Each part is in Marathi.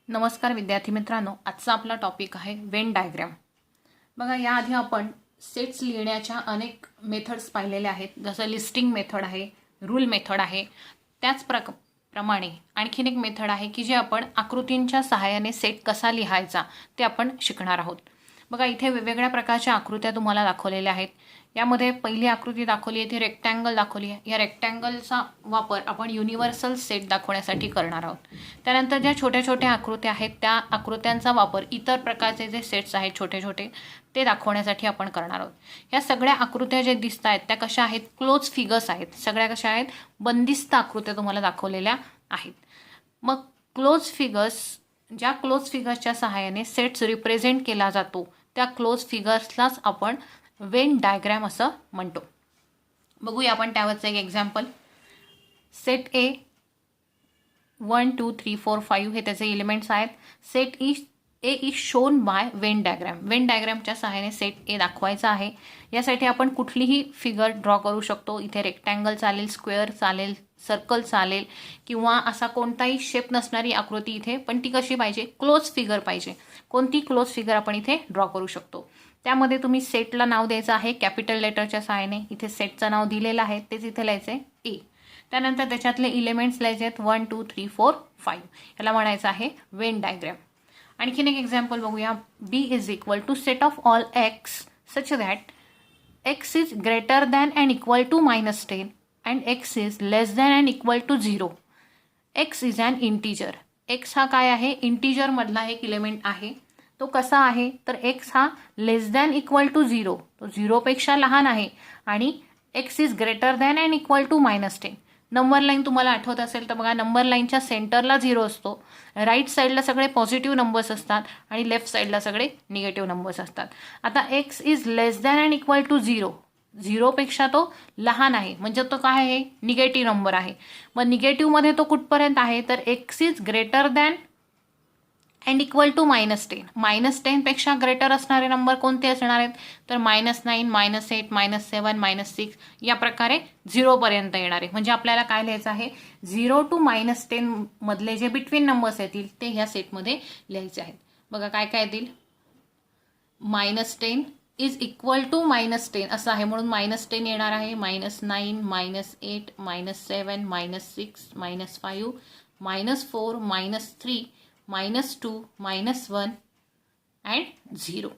नमस्कार विद्यार्थी मित्रांनो, आजचा आपला टॉपिक आहे वेन डायग्राम. बघा, याआधी आपण सेट्स लिहिण्याच्या अनेक मेथड्स पाहिलेल्या आहेत, जसं लिस्टिंग मेथड आहे, रूल मेथड आहे. त्याच प्रमाणे आणखीन एक मेथड आहे की जे आपण आकृतींच्या सहाय्याने सेट कसा लिहायचा ते आपण शिकणार आहोत. बघा, इथे वेगवेगळ्या प्रकारच्या आकृत्या तुम्हाला दाखवलेल्या आहेत. यामध्ये पहिली आकृती दाखवली आहे ती रेक्टँगल दाखवली आहे. या रेक्टँगलचा वापर आपण युनिव्हर्सल सेट दाखवण्यासाठी करणार आहोत. त्यानंतर ज्या छोट्या छोट्या आकृत्या आहेत त्या आकृत्यांचा वापर इतर प्रकारचे जे सेट्स आहेत छोटे छोटे ते दाखवण्यासाठी आपण करणार आहोत. या सगळ्या आकृत्या जे दिसत आहेत त्या कशा आहेत? क्लोज फिगर्स आहेत. सगळ्या कशा आहेत? बंदिस्त आकृत्या तुम्हाला दाखवलेल्या आहेत. मग ज्या क्लोज फिगर्सच्या सहाय्याने सेट्स रिप्रेझेंट केला जातो त्या क्लोज फिगर्सलाच आपण वेन डायग्राम असं म्हणतो. बघूया आपण त्यावरचं एक एक्झाम्पल. सेट ए 1 2 3 4 5 हे त्याचे एलिमेंट्स आहेत. Set A is shown by Venn diagram. Wien डायग्रामच्या सहाय्याने सेट ए दाखवायचा आहे. यासाठी आपण कुठलीही फिगर ड्रॉ करू शकतो. इथे रेक्टँगल चालेल, स्क्वेअर चालेल, सर्कल चालेल किंवा असा कोणताही शेप नसणारी आकृती इथे, पण ती कशी पाहिजे? क्लोज फिगर पाहिजे. कोणती क्लोज फिगर आपण इथे ड्रॉ करू शकतो. त्यामध्ये तुम्ही सेटला नाव द्यायचं आहे कॅपिटल लेटरच्या सहाय्याने. इथे सेटचं नाव दिलेलं आहे तेच इथे लिहायचं आहे ए. त्यानंतर त्याच्यातले इलेमेंट्स लिहायचे आहेत 1 2 3 4 5. याला म्हणायचं आहे वेन डायग्राम. आणखीन एक एक्झाम्पल बघूया. B is equal to set of all X such that X is greater than and equal to -10 and X is less than and equal to 0. X is an integer. X हा काय आहे? इंटीजरमधला एक इलेमेंट आहे. तो कसा आहे? तर एक्स हा लेस दॅन इक्वल टू 0, तो 0पेक्षा लहान आहे. आणि X is greater than and equal to -10. Number line तुम्हाला आठवत असेल तर बघा, नंबर लाईनच्या सेंटरला 0 असतो. राईट साईडला सगळे पॉझिटिव्ह नंबर्स असतात आणि लेफ्ट साईडला सगळे निगेटिव्ह नंबर्स असतात. आता X is less than and equal to 0, 0पेक्षा तो लहान आहे म्हणजे तो काय आहे? निगेटिव्ह नंबर आहे. मग निगेटिव्हमध्ये तो कुठपर्यंत आहे? तर X is greater than and equal to -10. -10पेक्षा ग्रेटर असणारे नंबर कोणते असणार आहेत? तर -9 -8 -7 -6 या प्रकारे 0पर्यंत येणार आहे. म्हणजे आपल्याला काय लिहायचं आहे? 0 to -10 मधले जे बिटवीन नंबर्स येतील ते ह्या सेटमध्ये लिहायचे आहेत. बघा काय काय येतील? -10 इज इक्वल टू -10 असं आहे म्हणून -10 येणार आहे. -9 -8 -7 -6 -5 -4 -3 -2 -1 अँड 0.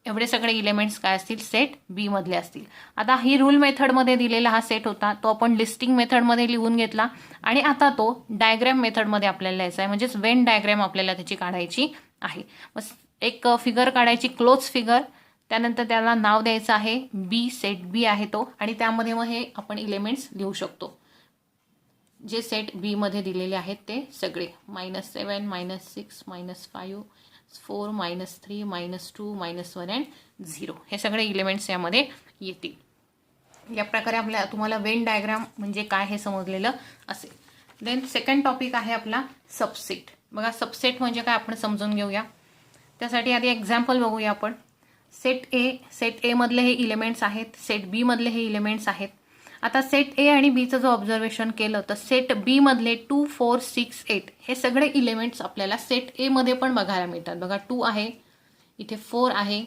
एवढे सगळे इलेमेंट्स काय असतील? सेट बी मधले असतील. आता ही रूल मेथडमध्ये दिलेला हा सेट होता तो आपण लिस्टिंग मेथडमध्ये लिहून घेतला आणि आता तो डायग्राम मेथडमध्ये आपल्याला लिहायचा आहे. म्हणजेच वेन डायग्राम आपल्याला त्याची काढायची आहे. बस एक फिगर काढायची, क्लोज फिगर. त्यानंतर त्याला नाव द्यायचं आहे बी. सेट बी आहे तो. आणि त्यामध्ये मग हे आपण इलेमेंट्स लिहू शकतो जे सेट बी मध्ये दिलेले आहेत ते सगळे. -7 -6 -5 4 -3 -2 -1 अँड 0 हे सगळे इलेमेंट्स यामध्ये येतील. या प्रकारे आपल्या तुम्हाला वेन डायग्राम म्हणजे काय हे समजलेलं असेल. देन सेकंड टॉपिक आहे आपला सबसेट. बघा, सबसेट म्हणजे काय आपण समजून घेऊया. त्यासाठी आधी एक्झाम्पल बघूया आपण. सेट ए मधले हे इलेमेंट्स आहेत, सेट बी मधले हे इलेमेंट्स आहेत. आता सेट ए आणि बीचं जो ऑब्झर्वेशन केलं तर सेट बी मधले 2 4 6 8 हे सगळे इलेमेंट्स आपल्याला सेट ए मध्ये पण बघायला मिळतात. बघा, 2 आहे, इथे 4 आहे,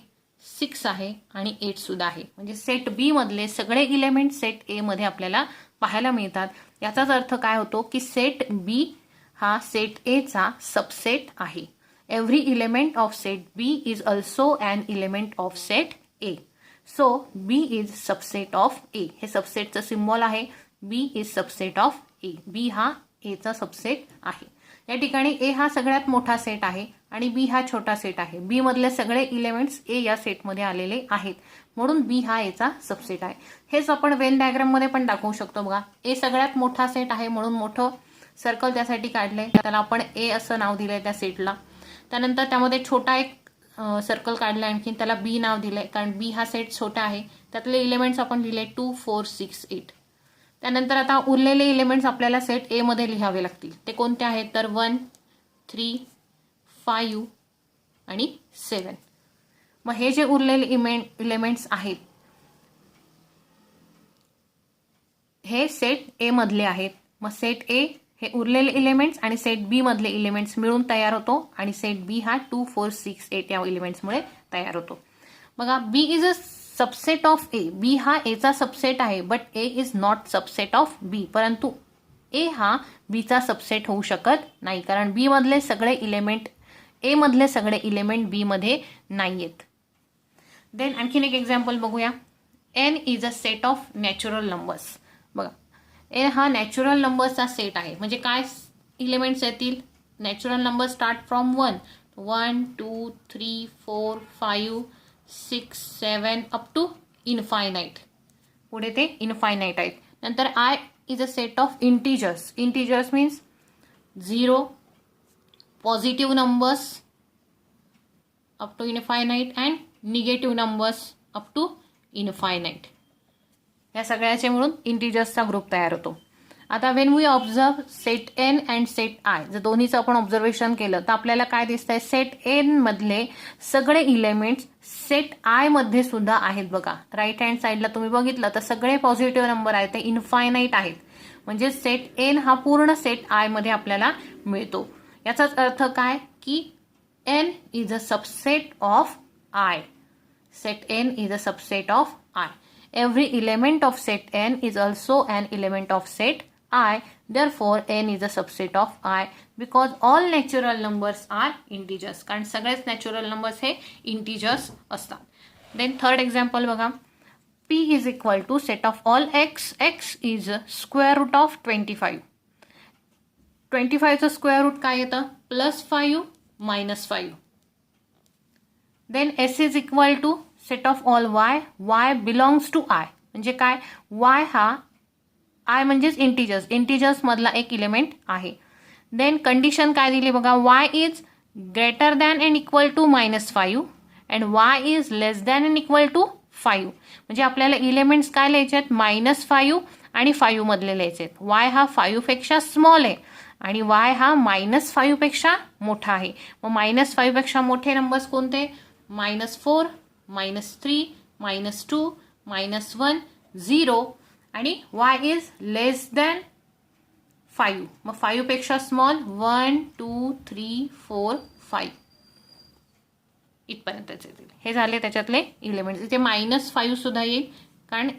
6 आहे आणि 8 सुद्धा आहे. म्हणजे सेट बी मधले सगळे इलेमेंट सेट ए मध्ये आपल्याला पाहायला मिळतात. याचाच अर्थ काय होतो की सेट बी हा सेट ए चा सबसेट आहे. Every element of set B is also an element of set A. So B is subset of A. हे सबसेटचं सिम्बॉल आहे. B is subset of A. B हा एचा सबसेट आहे. या ठिकाणी ए हा सगळ्यात मोठा सेट आहे आणि बी हा छोटा सेट आहे. बी मधले सगळे इलेमेंट्स ए या सेटमध्ये आलेले आहेत म्हणून बी हा एचा सबसेट आहे. हेच आपण वेन डायग्राम मध्ये पण दाखवू शकतो. बघा, ए सगळ्यात मोठा सेट आहे म्हणून मोठं सर्कल त्यासाठी काढलंय. त्याला आपण ए असं नाव दिलंय त्या सेटला. त्यानंतर त्यामध्ये छोटा एक सर्कल काढला, आणखी त्याला बी नाव दिलंय कारण बी हा सेट छोटा आहे. त्यातले इलेमेंट्स आपण लिहिले 2 4 6 8. त्यानंतर आता उरलेले इलेमेंट्स आपल्याला सेट ए मध्ये लिहावे लागतील. ते कोणते आहेत? तर 1 3 5 आणि 7. मग हे जे उरलेले इलेमेंट्स आहेत हे सेट ए मधले आहेत. मग सेट ए हे उरलेले इलेमेंट्स आणि सेट बी मधले इलेमेंट्स मिळून तयार होतो आणि सेट बी हा 2, 4, 6, 8 या इलेमेंट्समुळे तयार होतो. बघा B is a subset of A. B हा एचा सबसेट आहे but A is not subset of B. परंतु ए हा बीचा सबसेट होऊ शकत नाही कारण बी मधले सगळे इलेमेंट ए मधले सगळे इलेमेंट बी मध्ये नाहीयेत. देन आणखीन एक एक्झाम्पल बघूया. N is a set of natural numbers. बघा एन हा नॅचरल नंबर्सचा सेट आहे. म्हणजे काय इलेमेंट्स येतील? Natural number start from 1, 1, 2, 3, 4, 5, 6, 7 up to infinite. पुढे ते इनफायनाईट आहेत. नंतर I is a set of integers. Integers means 0, positive numbers up to infinite and negative numbers up to infinite. या सगळ्याचे मिळून इंटिजर्सचा ग्रुप तयार होतो. आता Wien we observe set N and set I, जर दोन्हीचं आपण ऑब्झर्वेशन केलं तर आपल्याला काय दिसतंय? सेट एन मधले सगळे इलेमेंट्स सेट आय मध्ये सुद्धा आहेत. बघा राईट हँड साईडला तुम्ही बघितलं तर सगळे पॉझिटिव्ह नंबर आहेत, ते इनफायनाईट आहेत. म्हणजे सेट एन हा पूर्ण सेट आय मध्ये आपल्याला मिळतो. याचाच अर्थ काय की N is a subset of I. Set n is a subset of I. Every element of set n is also an element of set I. Therefore, n is a subset of I because all natural numbers are integers. कारण सगळेच natural numbers हे integers असतात. Then third example बघा. P is equal to set of all x. X is square root of 25. 25 चं square root काय येतं? +5 -5. Then S is equal to set of all y. Y belongs to I. म्हणजे काय? y हा I म्हणजेच इंटिजर्स. इंटिजर्स मधला एक इलेमेंट आहे. देन कंडिशन काय दिली बघा. y is greater than and equal to -5 and y is less than and equal to 5. म्हणजे आपल्याला इलेमेंट्स काय लिहायचे आहेत? -5 आणि 5 मधले लिहायचे आहेत. y हा 5 पेक्षा स्मॉल आहे आणि y हा -5 पेक्षा मोठा आहे. मग -5 पेक्षा मोठे नंबर्स कोणते? -4, -3, -2, -1, 0 आणि y इज लेस दॅन 5. मग 5 पेक्षा स्मॉल 1, 2, 3, 4, 5 इथपर्यंतचे येतील. हे झाले त्याच्यातले इलेमेंट्स. इथे -5 सुद्धा येईल कारण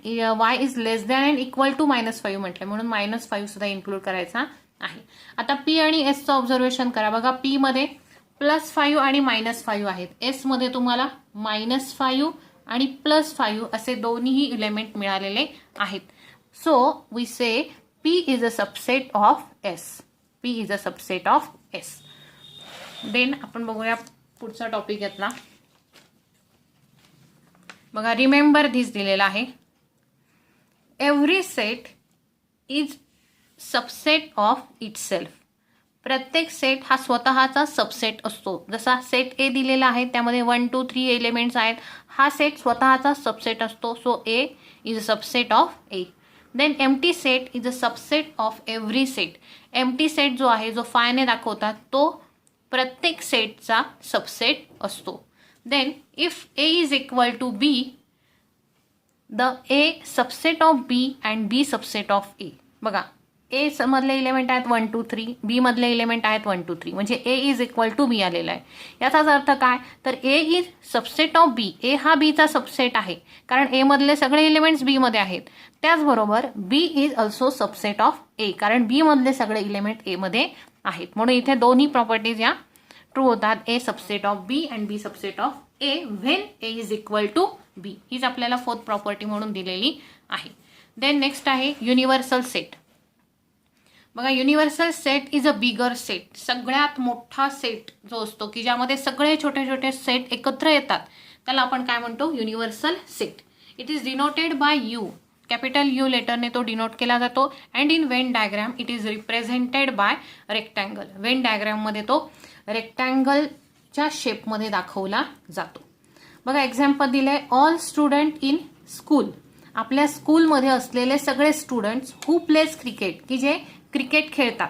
y is less than and equal to -5 म्हटलं म्हणून -5 सुद्धा इन्क्लूड करायचा आहे. आता p आणि s चं ऑब्झर्वेशन करा. बघा p मध्ये +5 आणि -5 आहेत. एस मध्ये तुम्हाला -5 आणि +5 असे दोन्हीही इलेमेंट मिळालेले आहेत. So we say P is a subset of S. P is a subset of S. Then आपण बघूया पुढचा टॉपिक यातला. बघा रिमेंबर धिस दिलेला आहे. Every set is subset of itself. प्रत्येक सेट हा स्वतःचा सबसेट असतो. जसा सेट ए दिलेला आहे त्यामध्ये 1, 2, 3 एलिमेंट्स आहेत. हा सेट स्वतःचा सबसेट असतो. So A is a subset of A. Then empty set is a subset of every set. Empty set जो आहे जो फायने दाखवतात तो प्रत्येक सेटचा सबसेट असतो. Then if A is equal to B, the A subset of B and B subset of A. बघा ए मधले इलेमेंट आहेत 1, 2, 3, बी मधले इलेमेंट आहेत 1, 2, 3 म्हणजे ए इज इक्वल टू बी आलेला आहे. याचाच अर्थ काय? तर ए इज सबसेट ऑफ बी. ए हा बीचा सबसेट आहे कारण ए मधले सगळे इलेमेंट्स बी मध्ये आहेत. त्याचबरोबर बी is also subset of A कारण बी मधले सगळे इलेमेंट ए मध्ये आहेत. म्हणून इथे दोन्ही प्रॉपर्टीज या ट्रू होतात. A subset of B and B subset of A when A is equal to B. हीच आपल्याला फोर्थ प्रॉपर्टी म्हणून दिलेली आहे. देन नेक्स्ट आहे युनिव्हर्सल सेट. बघा universal set is a bigger set. सगळ्यात मोठा सेट जो असतो की ज्यामध्ये सगळे छोटे छोटे सेट एकत्र येतात त्याला आपण काय म्हणतो? Universal set. It is denoted by U. Capital U लेटरने तो डिनोट केला जातो. And in Venn diagram it is represented by rectangle. Venn डायग्राममध्ये तो रेक्टँगलच्या शेपमध्ये दाखवला जातो. बघा एक्झाम्पल दिलंय. All student in school. आपल्या स्कूलमध्ये असलेले सगळे स्टुडंट्स हू प्लेज क्रिकेट की जे क्रिकेट खेळतात.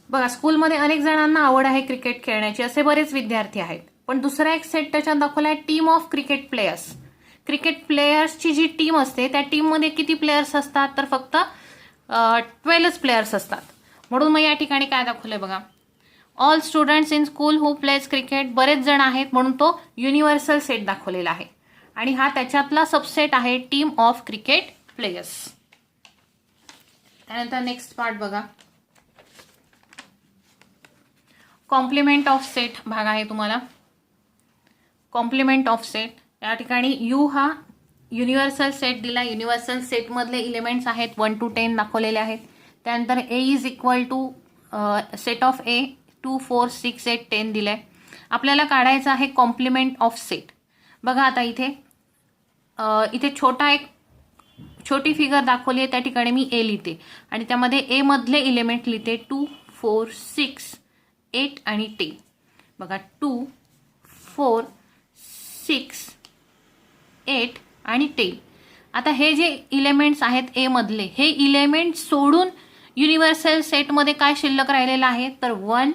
बघा स्कूलमध्ये अनेक जणांना आवड आहे क्रिकेट खेळण्याची असे बरेच विद्यार्थी आहेत. पण दुसरा एक सेट त्याच्यात दाखवला आहे team of cricket players. Cricket प्लेयर्सची जी टीम असते त्या टीममध्ये किती प्लेयर्स असतात? तर फक्त 12च प्लेयर्स असतात. म्हणून मग या ठिकाणी काय दाखवलं बघा, all students in school who pledge cricket, बरेच जण आहेत म्हणून तो युनिव्हर्सल सेट दाखवलेला आहे. आणि हा त्याच्यातला सबसेट आहे टीम ऑफ क्रिकेट प्लेयर्स. त्यानंतर नेक्स्ट पार्ट बघा, कॉम्प्लिमेंट ऑफ सेट भाग आहे तुम्हाला. कॉम्प्लिमेंट ऑफ सेट या ठिकाणी यू हा युनिव्हर्सल सेट दिला. युनिव्हर्सल सेटमधले इलिमेंट्स आहेत 1 to 10 दाखवलेले आहेत. त्यानंतर A is equal to set of A 2, 4, 6, 8, 10 दिले आहे. आपल्याला काढायचं आहे कॉम्प्लिमेंट ऑफ सेट. बघा आता इथे छोटी फिगर दाखवली आहे, त्या ठिकाणी मी ए लिहिते आणि त्यामध्ये ए मधले इलिमेंट लिहिते 2, 4, 6, 8 आणि 10. बघा 2, 4, 6, 8 आणि 10. आता हे जे इलेमेंट्स आहेत ए मधले, हे इलेमेंट सोडून युनिव्हर्सल सेटमध्ये काय शिल्लक राहिलेलं आहे तर 1,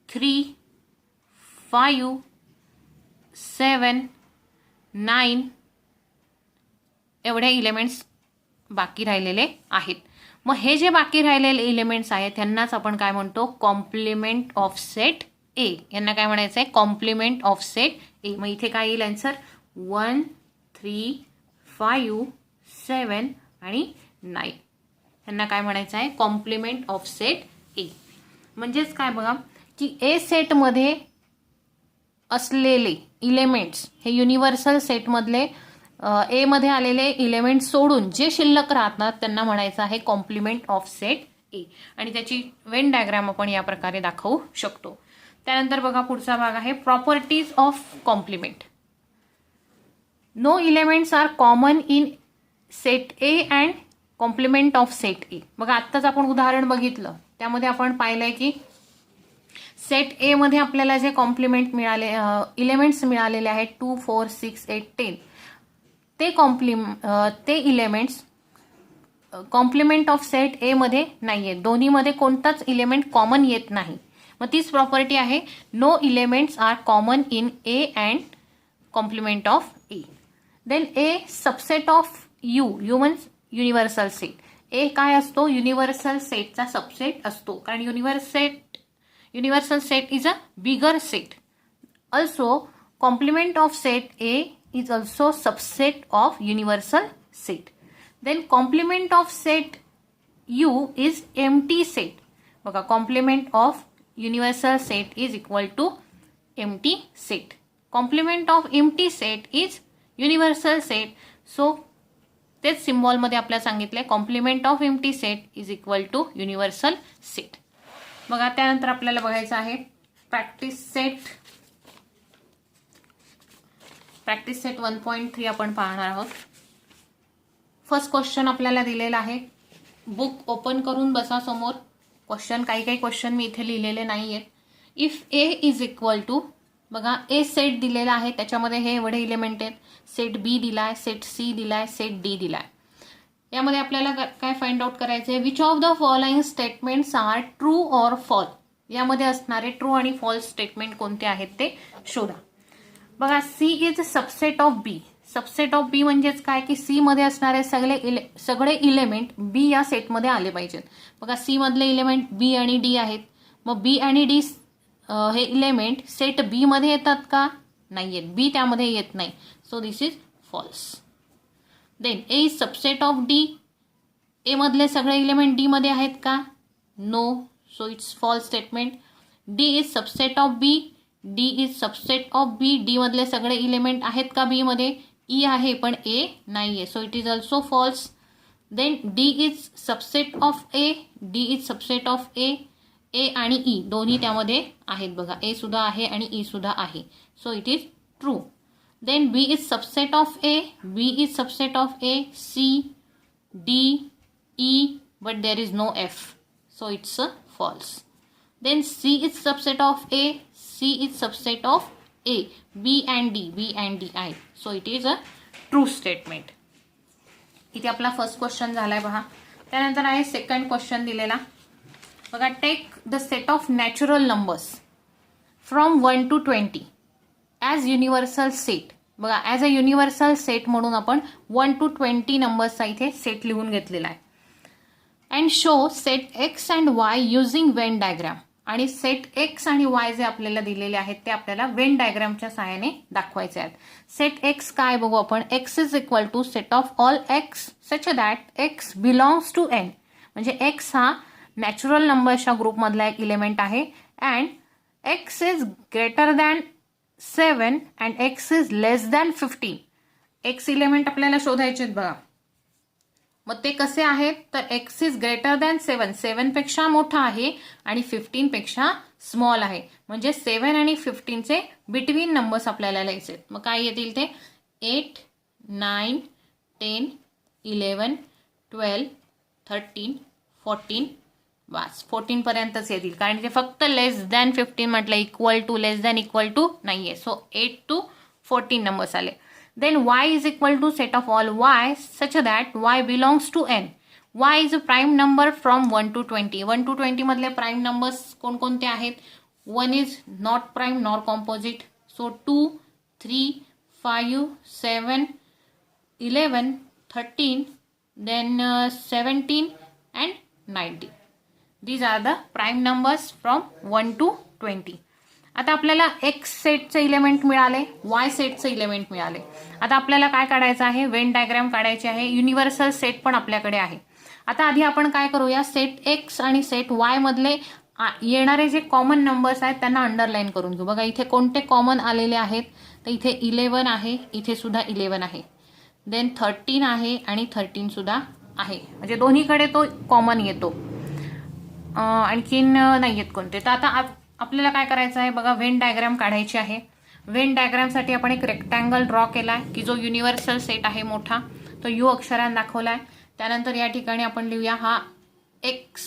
3, 5, 7, 9 एवढे इलेमेंट्स बाकी राहिलेले आहेत. मग हे जे बाकी राहिलेले इलेमेंट्स आहेत त्यांनाच आपण काय म्हणतो, कॉम्प्लिमेंट ऑफ सेट ए. यांना काय म्हणायचं आहे, कॉम्प्लिमेंट ऑफ सेट ए. मग इथे काय येईल आन्सर 1, 3, 5, 7 आणि 9. यांना काय म्हणायचं आहे, कॉम्प्लिमेंट ऑफ सेट ए. म्हणजेच काय बघा की ए सेटमध्ये असलेले इलेमेंट्स हे युनिव्हर्सल सेटमधले ए मध्ये आलेले इलेमेंट सोडून जे शिल्लक राहतात त्यांना म्हणायचं आहे कॉम्प्लिमेंट ऑफ सेट ए. आणि त्याची वेन डायग्राम आपण या प्रकारे दाखवू शकतो. त्यानंतर बघा पुढचा भाग आहे properties of complement. No elements are common in set A and complement of set A. बघा आत्ताच आपण उदाहरण बघितलं, त्यामध्ये आपण पाहिलंय की सेट ए मध्ये आपल्याला जे कॉम्प्लिमेंट मिळाले इलेमेंट्स मिळालेले आहेत 2, 4, 6, 8, 10 ते elements complement of set A मध्ये नाही आहेत. दोन्हीमध्ये कोणताच इलेमेंट कॉमन येत नाही. मग तीच प्रॉपर्टी आहे no elements are common in A and complement of A. Then A subset of U means universal set. A काय असतो, युनिव्हर्सल सेटचा सबसेट असतो, कारण universal set is a bigger set. Also complement of set A is also subset of universal set. Then complement of set U is empty set. बघा complement of universal set is equal to empty set. Complement of empty set is universal set. So तेच सिम्बॉल मध्ये आपल्याला सांगितलंय complement of empty set is equal to universal set. बघा त्यानंतर आपल्याला बघायचं आहे प्रॅक्टिस सेट 1.3 आपण पाहणार आहोत. फर्स्ट क्वेश्चन आपल्याला दिलेला आहे. बुक ओपन करून बसा समोर. क्वेश्चन काही क्वेश्चन मी इथे लिहिलेले नाही आहेत. If A is equal to, बघा ए सेट दिलेला आहे, त्याच्यामध्ये हे एवढे इलेमेंट आहेत. सेट बी दिलाय, सेट सी दिलाय, सेट डी दिलाय. यामध्ये आपल्याला काय फाइंड आउट करायचं आहे, which of the following statements are true or false. यामध्ये असणारे ट्रू आणि फॉल्स स्टेटमेंट कोणते आहेत ते शोधा. बघा C is subset of B. Subset of B म्हणजेच काय की सी मध्ये असणारे सगळे इलेमेंट बी या सेटमध्ये आले पाहिजेत. बघा सी मधले इलेमेंट बी आणि डी आहेत. मग बी आणि डी हे इलेमेंट सेट बी मध्ये येतात का, नाही येत. बी त्यामध्ये येत नाही. So this is false. Then A is subset of D. A मधले सगळे इलेमेंट डी मध्ये आहेत का, no. So it's false statement. D is subset of B. D is subset of B. D मधले सगळे इलेमेंट आहेत का बी मध्ये, ई आहे पण ए नाहीये. So it is also false. Then D is subset of A. D is subset of A. A आणि ई दोन्ही त्यामध्ये आहेत. बघा ए सुद्धा आहे आणि ई सुद्धा आहे. So it is true. Then B is subset of A. B is subset of A, C, D, E, but there is no F. So it's false. Then C is subset of A. C is subset of A. B and D आहे. So it is a true statement. इथे आपला फर्स्ट क्वेश्चन झालाय पहा. त्यानंतर आहे सेकंड क्वेश्चन दिलेला. बघा take the set of natural numbers from 1 to 20 as universal set. बघा ॲज अ युनिव्हर्सल सेट म्हणून आपण 1 to 20 नंबर्सचा इथे सेट लिहून घेतलेला आहे. And show set x and Y using Venn diagram. आणि सेट एक्स आणि वाय जे आपल्याला दिलेले आहेत ते आपल्याला वेन डायग्रामच्या सहाय्याने दाखवायचे आहेत. सेट एक्स काय बघू आपण. X is equal to set of all X such that X belongs to N. म्हणजे एक्स हा नॅचरल नंबर्सच्या ग्रुपमधला एक इलेमेंट आहे. And X is greater than 7 and X is less than 15. X element आपल्याला शोधायचे आहेत बघा. मग ते कसे आहेत तर एक्स इज ग्रेटर दॅन 7, 7 पेक्षा मोठा आहे आणि 15 पेक्षा स्मॉल आहे. म्हणजे 7 आणि 15चे बिटवीन नंबर्स आपल्याला लिहायचे. मग काय येतील ते 8, 9, 10, 11, 12, 13, 14. बस 14 पर्यंतच येतील कारण ते फक्त लेस दॅन 15 म्हटलं, equal to less than equal to नाहीये. सो 8 to 14 नंबर्स आले. Then y is equal to set of all y such that y belongs to n. y is a prime number from 1 to 20. 1 to 20 मधले prime numbers कोणकोणते आहेत. 1 is not prime nor composite. So 2, 3, 5, 7, 11, 13, then 17 and 19. These are the prime numbers from 1 to 20. आता आपल्याला एक्स सेटचे इलेमेंट मिळाले, वाय सेटचे इलेमेंट मिळाले. आता आपल्याला काय काढायचं आहे, वेन डायग्राम काढायची आहे. युनिव्हर्सल सेट पण आपल्याकडे आहे. आता आधी आपण काय करूया, सेट एक्स आणि सेट वाय मधले येणारे जे कॉमन नंबर्स आहेत त्यांना अंडरलाईन करून घेऊ. बघा इथे कोणते कॉमन आलेले आहेत तर इथे 11 आहे, इथे सुद्धा 11 आहे, देन 13 आहे आणि 13 सुद्धा आहे. म्हणजे दोन्हीकडे तो कॉमन येतो. आणखीन नाही येत कोणते. तर आता आपल्याला काय करायचं आहे बघा, वेन डायग्राम काढायची आहे. वेन डायग्रामसाठी आपण एक रेक्टँगल ड्रॉ केला आहे की जो युनिव्हर्सल सेट आहे मोठा, तो यू अक्षराने दाखवला आहे. त्यानंतर या ठिकाणी आपण लिहूया हा एक्स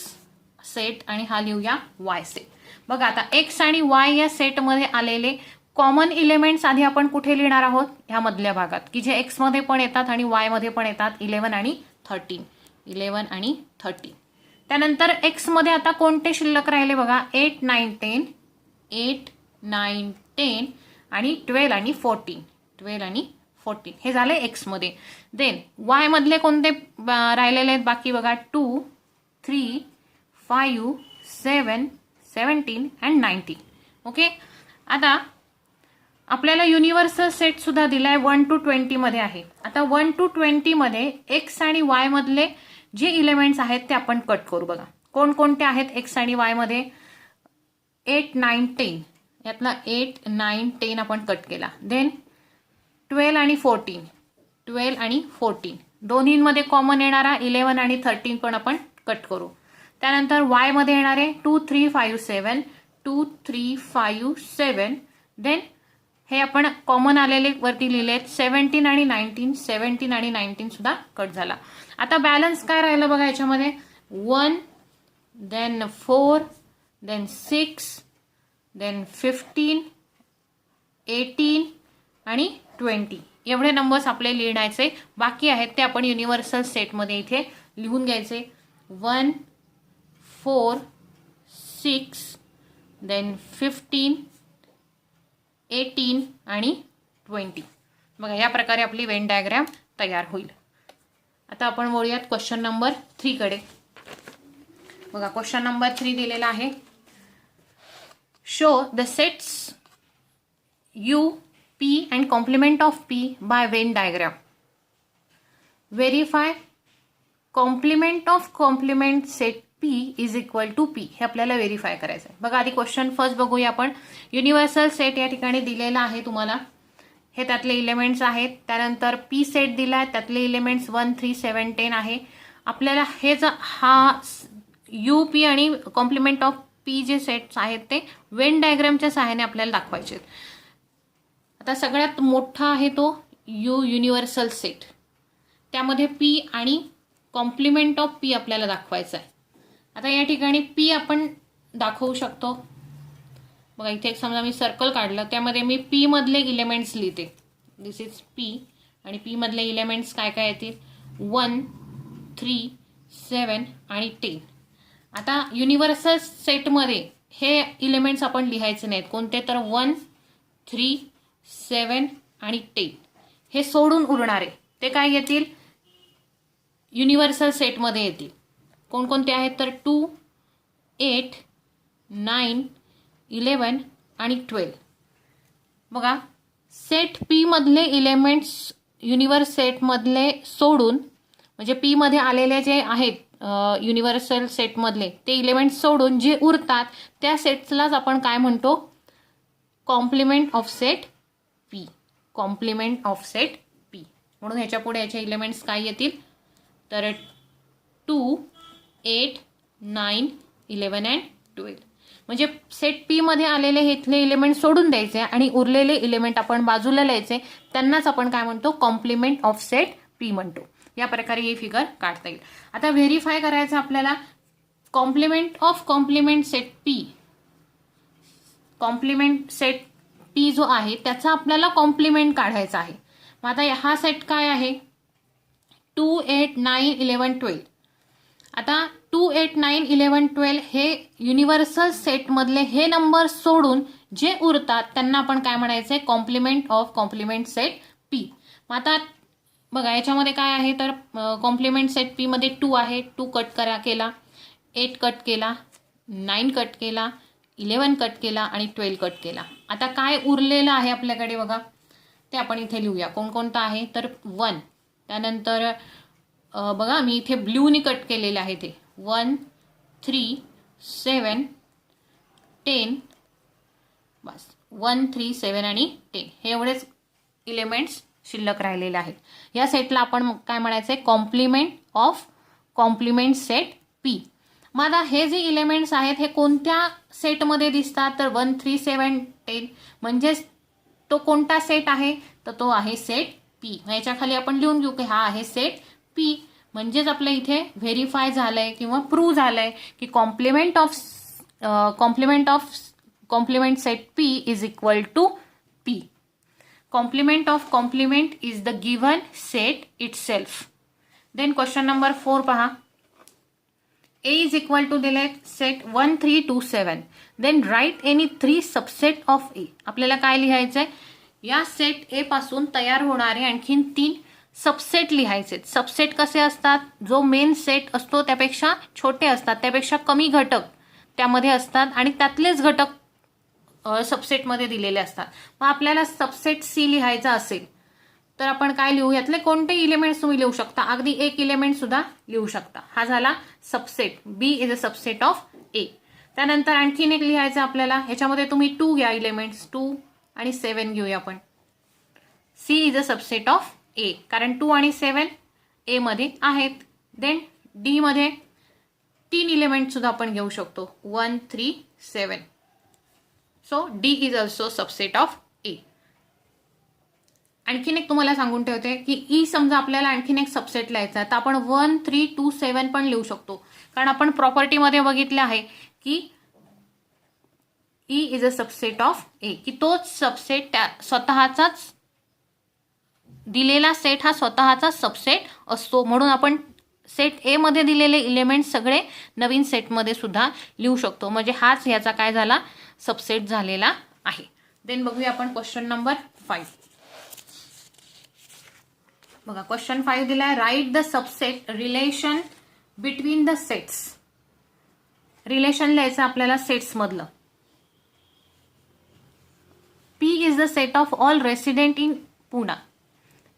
सेट आणि हा लिहूया वाय सेट. बघा आता एक्स आणि वाय या सेटमध्ये आलेले कॉमन इलेमेंट्स आधी आपण कुठे लिहिणार आहोत, ह्या मधल्या भागात की जे एक्स मध्ये पण येतात आणि वाय मध्ये पण येतात. 11 आणि 13, 11 आणि 13. त्यानंतर एक्स मध्ये आता कोणते शिल्लक राहिले बघा, 8, 9, 10, 8, 9, 10 आणि 12 आणि 14, 12 आणि 14 हे झाले एक्स मध्ये. देन वाय मधले कोणते राहिलेले आहेत बाकी बघा, 2, 3, 5, 7, 17 अँड 19. ओके. आता आपल्याला युनिव्हर्सल सेट सुद्धा दिलाय 1 to 20 मध्ये आहे. आता 1 to 20 मध्ये एक्स आणि वाय मधले जे इलेमेंट्स आहेत ते आपण कट करू. बघा कोणकोणते आहेत एक्स आणि वाय मध्ये, 8, 9, 10 यातला 8, 9, 10 आपण कट केला. देन 12 आणि 14, 12 आणि 14 दोन्हींमध्ये कॉमन येणारा 11 आणि 13 पण आपण कट करू. त्यानंतर वाय मध्ये येणारे 2, 3, 5, 7, 2, 3, 5, 7. देन हे आपण कॉमन आलेले वरती लिहिले 17 आणि 19, 17 आणि 19 सुद्धा कट झाला. आता बॅलन्स काय राहिलं बघा याच्यामध्ये, 1, देन 4, देन 6, देन 15, 18 आणि 20 एवढे नंबर्स आपले लिहायचे बाकी आहेत. ते आपण युनिव्हर्सल सेटमध्ये इथे लिहून घ्यायचे. 1, 4, 6, देन 15, 18 आणि 20. बघा या प्रकारे आपली वेन डायग्राम तयार होईल. आता आपण वळूयात क्वेश्चन नंबर 3 कडे. बघा क्वेश्चन नंबर 3 दिलेला आहे. Show the sets U P and complement of P by Venn diagram. Verify complement of complement set P is equal to P. हे आपल्याला व्हेरीफाय करायचं आहे. बघा आधी क्वेश्चन फर्स्ट बघूया आपण. युनिव्हर्सल सेट या ठिकाणी दिलेला आहे तुम्हाला, हे त्यातले इलेमेंट्स आहेत. त्यानंतर पी सेट दिला आहे, त्यातले इलेमेंट्स 1, 3, 7, 10 आहे. आपल्याला हे हा यू पी आणि कॉम्प्लिमेंट ऑफ पी जे सेट्स आहेत ते वेन डायग्रामच्या सहाय्याने आपल्याला दाखवायचे आहेत. आता सगळ्यात मोठा आहे तो युनिव्हर्सल सेट, त्यामध्ये पी आणि कॉम्प्लिमेंट ऑफ पी आपल्याला दाखवायचं आहे. आता या ठिकाणी पी आपण दाखवू शकतो. बघा इथे एक समजा मी सर्कल काढलं, त्यामध्ये मी पी मधले इलेमेंट्स लिहिते. दिस इज पी आणि पी मधले इलेमेंट्स काय काय येतील, 1, 3, 7 आणि 10. आता युनिव्हर्सल सेटमध्ये हे इलेमेंट्स आपण लिहायचे नाहीत. कोणते तर 1, 3, 7 आणि 10 हे सोडून उरणारे ते काय येतील, युनिव्हर्सल सेटमध्ये येतील. कोणकोणते आहेत तर 2, 8, 9, 11 आणि 12. बघा सेट पी मधले इलेमेंट्स युनिवर्स सेटमधले सोडून, म्हणजे पी मध्ये आलेले जे आहेत युनिव्हर्सल सेटमधले ते इलेमेंट्स सोडून जे उरतात त्या सेट्सलाच आपण काय म्हणतो, complement of set P. Complement of set P. म्हणून ह्याच्या पुढे याचे इलेमेंट्स काय येतील तर 2, 8, 9, 11 अँड 12. म्हणजे सेट पी मध्ये आलेले हेतले इलेमेंट सोडून द्यायचे आणि उरलेले इलेमेंट आपण बाजूला लिहायचे, त्यांनाच आपण काय म्हणतो, कॉम्प्लिमेंट ऑफ सेट पी म्हणतो. या प्रकारे ही फिगर काढता येईल. आता व्हेरीफाय करायचं आपल्याला complement of complement set P. Complement set P जो आहे त्याचा आपल्याला कॉम्प्लिमेंट काढायचा आहे. मग आता हा सेट काय आहे 2, 8, 9, 11, 12. आता 2, 8, 9, 11, 12 हे युनिव्हर्सल सेटमधले हे नंबर सोडून जे उरतात त्यांना आपण काय म्हणायचंय, complement of complement set P. मग आता बघा याच्यामध्ये काय आहे तर कॉम्प्लिमेंट सेट पी मध्ये 2 आहे, 2 कट केला, 8 कट केला, 9 कट केला, 11 कट केला आणि 12 कट केला. आता काय उरलेलं आहे आपल्याकडे बघा ते आपण इथे लिहूया. कोणकोणतं आहे तर 1. त्यानंतर बघा मी इथे ब्ल्यूनी कट केलेले आहे ते 1, 3, 7, 10. बस 1, 3, 7 आणि 10 हे एवढेच इलेमेंट्स शिल्लक राहिलेले आहेत. या सेटला आपण काय म्हणायचंय, complement of complement set P. मग आता हे जे इलेमेंट्स आहेत हे कोणत्या सेटमध्ये दिसतात तर 1, 3, 7, 10 म्हणजेच तो कोणता सेट आहे तर तो आहे सेट पी. याच्या खाली आपण लिहून घेऊ की हा आहे सेट पी. म्हणजेच आपल्या इथे व्हेरीफाय झालंय किंवा प्रूव्ह झालंय की complement of complement set P is equal to P. Complement of complement is the given set itself. Then question number 4 पहा. A is equal to दिले set 1, 3, 2, 7. Then write any 3 subset of A. आपल्याला काय लिहायचंय, या सेट ए पासून तयार होणारे आणखीन 3 सबसेट लिहायचे. सबसेट कसे असतात, जो मेन सेट असतो त्यापेक्षा छोटे असतात, त्यापेक्षा कमी घटक त्यामध्ये असतात आणि त्यातलेच घटक सबसेटमध्ये दिलेले असतात. मग आपल्याला सबसेट सी लिहायचा असेल तर आपण काय लिहू, यातले कोणते इलेमेंट्स तुम्ही लिहू शकता, अगदी एक इलेमेंट सुद्धा लिहू शकता. हा झाला subset. B is a subset of A. त्यानंतर आणखीन एक लिहायचं आपल्याला, ह्याच्यामध्ये तुम्ही 2 घ्या इलेमेंट्स, 2 आणि 7 घेऊया आपण. C is a subset of A, कारण 2 आणि 7 ए मध्ये आहेत. देन डी मध्ये 3 इलेमेंट सुद्धा आपण घेऊ शकतो, 1, 3, 7. So D is also subset of A. आणखीन एक तुम्हाला सांगून ठेवते की ई समजा आपल्याला आणखीन एक सबसेट लिहायचा आहे तर आपण 1, 3, 2, 7 पण लिहू शकतो, कारण आपण प्रॉपर्टीमध्ये बघितले आहे की E is a subset of A, की तोच सबसेट त्या स्वतःचाच दिलेला सेट हा स्वतःचा सबसेट असतो. म्हणून आपण सेट ए मध्ये दिलेले इलेमेंट सगळे नवीन सेटमध्ये सुद्धा लिहू शकतो. म्हणजे हाच याचा काय झाला, सबसेट झालेला आहे. देन बघूया आपण क्वेश्चन नंबर 5. बघा क्वेश्चन 5 दिलाय, write the subset relation between the sets. Relation लिहायचं आपल्याला सेट्स मधलं. P is the set of all resident in Pune.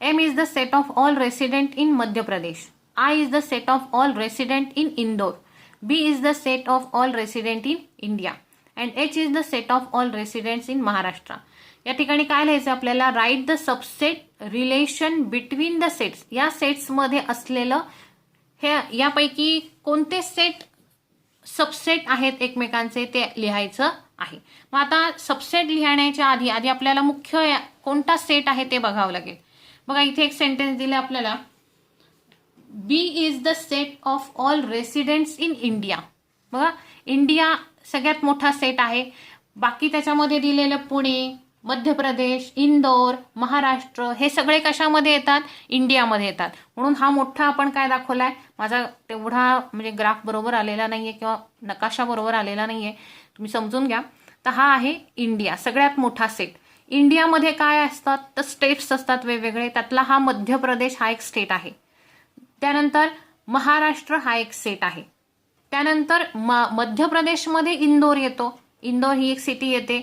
M is the set of all resident in Madhya Pradesh. I is the set of all resident in Indore. B is the set of all resident in India. And H is the set of all residents in Maharashtra. या ठिकाणी काय लिहायचं आपल्याला, write the subset relation between the sets. या सेट्स मध्ये असलेलं हे यापैकी कोणते सेट सबसेट आहेत एकमेकांचे ते लिहायचं आहे. मग आता सबसेट लिहिण्याच्या आधी आपल्याला मुख्य कोणता सेट आहे ते बघावं लागेल. बघा इथे एक सेंटेन्स दिले आपल्याला, B is the set of all residents in India. बघा इंडिया सगळ्यात मोठा सेट आहे. बाकी त्याच्यामध्ये दिलेलं पुणे, मध्य प्रदेश, इंदोर, महाराष्ट्र हे सगळे कशामध्ये येतात, इंडियामध्ये येतात. म्हणून हा मोठा आपण काय दाखवलाय, माझा तेवढा म्हणजे ग्राफ बरोबर आलेला नाहीये किंवा नकाशा बरोबर आलेला नाहीये, तुम्ही समजून घ्या. तर हा आहे इंडिया, सगळ्यात मोठा सेट. इंडियामध्ये काय असतात तर स्टेट्स असतात वेगवेगळे, त्यातला हा मध्य प्रदेश हा एक स्टेट आहे. त्यानंतर महाराष्ट्र हा एक सेट आहे. त्यानंतर मध्य प्रदेशमध्ये इंदोर येतो, इंदोर ही एक सिटी येते,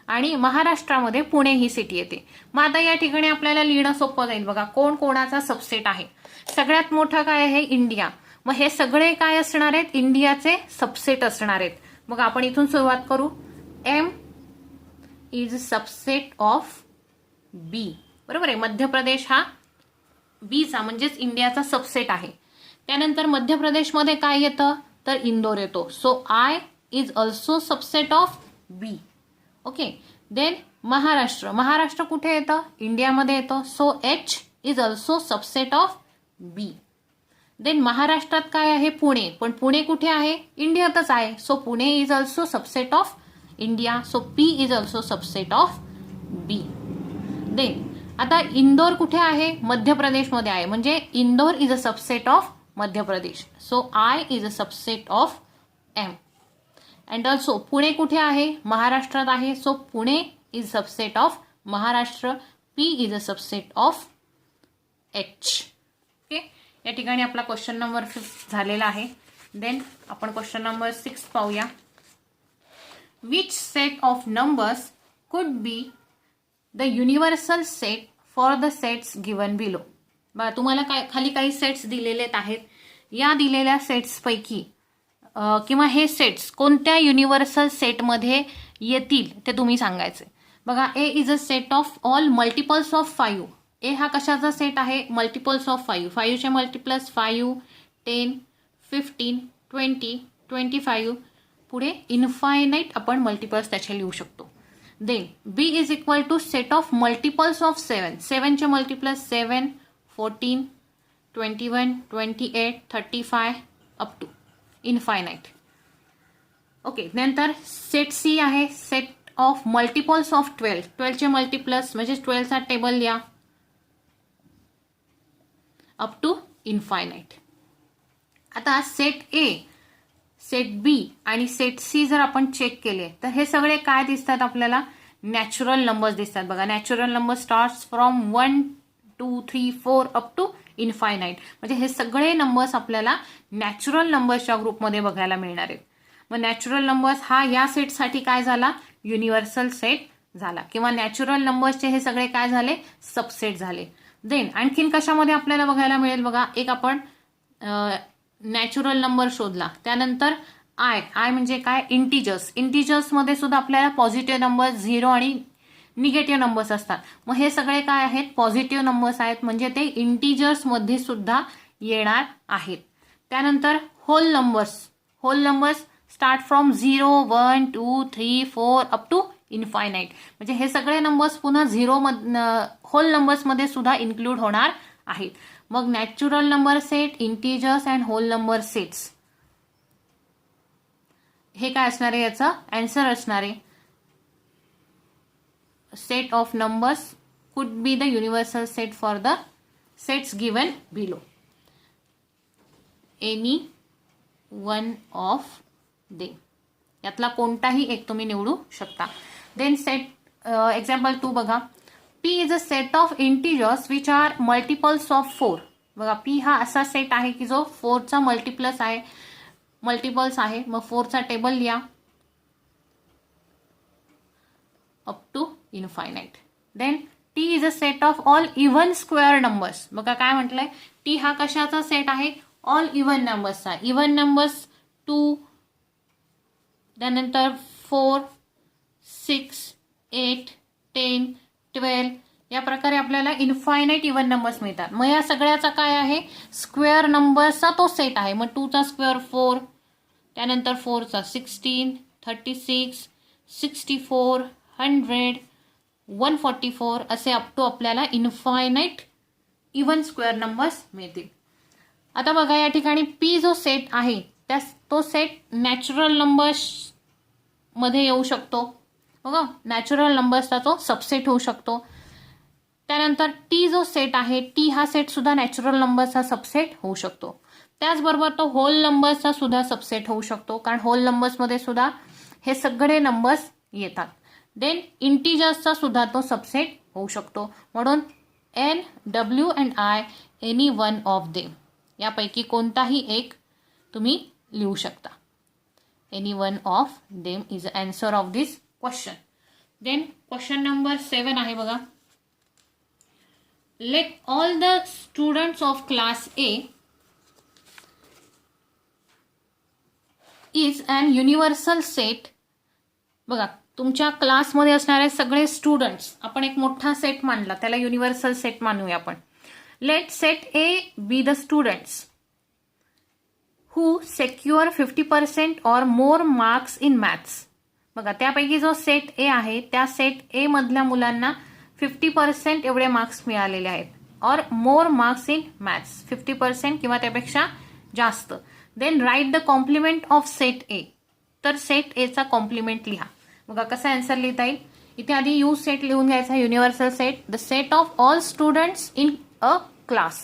आणि महाराष्ट्रामध्ये पुणे ही सिटी येते. मग आता या ठिकाणी आपल्याला लिहिणं सोपं जाईल. बघा कोण कोणाचा सबसेट आहे. सगळ्यात मोठा काय आहे, इंडिया. मग हे सगळे काय असणार आहेत, इंडियाचे सबसेट असणार आहेत. मग आपण इथून सुरुवात करू. एम इज सबसेट ऑफ बी. बरोबर आहे. मध्य प्रदेश हा बीचा म्हणजेच इंडियाचा सबसेट आहे. त्यानंतर मध्य प्रदेशमध्ये काय येतं, तर इंदोर येतो. So I is also subset of B. Okay. Then Maharashtra. Maharashtra कुठे येतं, इंडियामध्ये येतो. So H is also subset of B. Then महाराष्ट्रात काय आहे, पुणे. पण पुणे कुठे आहे, इंडियातच आहे. So Pune is also subset of India. So P is also subset of B. Then आता इंदोर कुठे आहे, मध्य प्रदेशमध्ये आहे. म्हणजे Indore is a subset of Madhya Pradesh. So I is a subset of M. And also Pune कुठे आहे, महाराष्ट्रात आहे. So Pune is subset of Maharashtra. P is a subset of H. Okay. या ठिकाणी आपला क्वेश्चन नंबर 5 झालेला आहे. देन आपण क्वेश्चन नंबर 6 पाहूया. Which set of numbers could be the universal set for the sets given below. बघा तुम्हाला खाली काही सेट्स दिलेले आहेत. या दिलेल्या सेट्स पैकी किंवा हे सेट्स कोणत्या युनिव्हर्सल सेटमध्ये येतील ते तुम्ही सांगायचे. बघा A is a set of all multiples of 5. A हा कशाचा सेट आहे, मल्टिपल्स ऑफ 5. 5चे मल्टिप्लस 5, 10, 15, 20, 25. पुढे इन्फायनाईट आपण मल्टिपल्स त्याचे लिहू शकतो. Then B is equal to set of multiples of 7. 7चे multiples 7, 14, 21, 28, 35 up to infinite. Okay. नंतर सेट सी आहे सेट ऑफ मल्टिपल्स ऑफ 12. 12चे मल्टिप्लस म्हणजे 12चा टेबल लिहा अप टू इन्फायनाईट. आता सेट ए, सेट बी आणि सेट सी जर आपण चेक केले तर हे सगळे काय दिसतात आपल्याला, नॅचरल नंबर्स दिसतात. बघा natural number starts from 1, 2, 3, 4 up to infinite. म्हणजे हे सगळे नंबर्स आपल्याला नॅचरल नंबर्सच्या ग्रुपमध्ये बघायला मिळणार आहेत. मग नॅचरल नंबर्स हा या सेटसाठी काय झाला, युनिव्हर्सल सेट झाला. किंवा नॅचरल नंबर्सचे हे सगळे काय झाले, सबसेट झाले. देन आणखीन कशामध्ये आपल्याला बघायला मिळेल, बघा एक आपण नॅचरल नंबर शोधला. त्यानंतर आय म्हणजे काय, इंटिजर्स. इंटिजर्समध्ये सुद्धा आपल्याला पॉझिटिव्ह नंबर 0 आणि निगेटिव्ह नंबर्स असतात. मग हे सगळे काय आहेत, पॉझिटिव्ह नंबर्स आहेत. म्हणजे ते इंटिजर्समध्ये सुद्धा येणार आहेत. त्यानंतर whole numbers. Whole numbers start from 0, 1, 2, 3, 4 up to infinite. म्हणजे हे सगळे नंबर्स पुन्हा होल नंबर्समध्ये सुद्धा इन्क्लूड होणार आहेत. मग natural number set, integers and whole number sets हे काय असणार आहे, याचा आन्सर असणार आहे. Set of numbers could be the universal set for the sets given below. Any one of they. यातला कोणताही एक तुम्ही निवडू शकता. देन सेट एक्झाम्पल 2 बघा. P is a set of integers which are multiples of 4. बघा पी हा असा सेट आहे की जो 4चा मल्टिपल्स आहे, मल्टिपल्स आहे. मग 4चा टेबल लिहा up to infinite. Then T is a set of all even square numbers. बघा काय म्हटलंय, टी हा कशाचा सेट आहे, ऑल इव्हन नंबर्सचा. इव्हन नंबर्स 2, त्यानंतर 4, 6, 8, 10, 12 या प्रकारे आपल्याला इन्फायनाईट इव्हन नंबर्स मिळतात. मग या सगळ्याचा काय आहे, स्क्वेअर नंबर्सचा तो सेट आहे. मग 2चा स्क्वेअर 4, त्यानंतर 4चा 16, 36, 64, 100, 144 असे अप टू आपल्याला इन्फायनाईट इव्हन स्क्वेअर नंबर्स मिळतील. आता बघा या ठिकाणी पी जो सेट आहे तो सेट नॅचरल नंबर्स मध्ये येऊ शकतो. बघा नॅचरल नंबर्सचा तो सबसेट होऊ शकतो. त्यानंतर टी जो सेट आहे, टी हा सेट सुद्धा नॅचरल नंबर्सचा सबसेट होऊ शकतो. त्याचबरोबर तो होल नंबर्सचा सुद्धा सबसेट होऊ शकतो, कारण होल नंबर्समध्ये सुद्धा हे सगळे नंबर्स येतात. देन इंटिजर्सचा सुद्धा तो सबसेट होऊ शकतो. म्हणून N, W and I, any one of them यापैकी कोणताही एक तुम्ही लिहू शकता. Any one of them is a answer of this question. Then question number 7 आहे बघा. Let all the students of class A is an universal set. बघा, तुमच्या क्लासमध्ये असणारे सगळे स्टुडंट्स आपण एक मोठा सेट मानला, त्याला युनिव्हर्सल सेट मानूया आपण. Let set A be the students who secure 50% or more marks in maths. बघा, त्यापैकी जो सेट ए आहे त्या सेट ए मधल्या मुलांना 50% एवढे मार्क्स मिळालेले आहेत, और मोर मार्क्स इन मॅथ्स 50% किंवा त्यापेक्षा जास्त. Then write the complement of set A. तर सेट एचा कॉम्प्लिमेंट लिहा. बघा कसा आन्सर लिहिता येईल. इथे आधी यू सेट लिहून घ्यायचा, universal set, the set of all students in a class.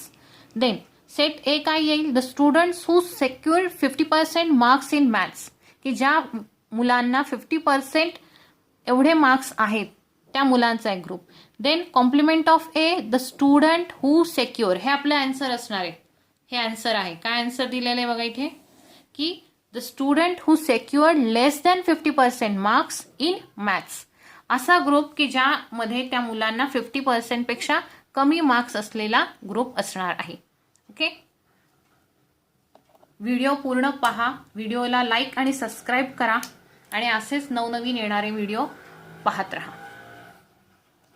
Then set A काय येईल, the students who secure 50% marks in maths, की ज्या मुलांना 50% एवढे मार्क्स आहेत त्या मुलांचा एक group. Then complement of A, the student who secure. हे आपलं आन्सर असणार आहे. हे आन्सर आहे. काय आन्सर दिलेलं आहे बघा इथे, की the student who secured less than 50% marks in maths. असा ग्रुप की ज्यामध्ये त्या मुलांना 50% पेक्षा कमी मार्क्स असलेला ग्रुप असणार आहे. ओके, व्हिडिओ पूर्ण पहा, व्हिडिओला लाईक आणि सबस्क्राईब करा आणि असेच नवनवीन येणारे व्हिडिओ पाहत राहा.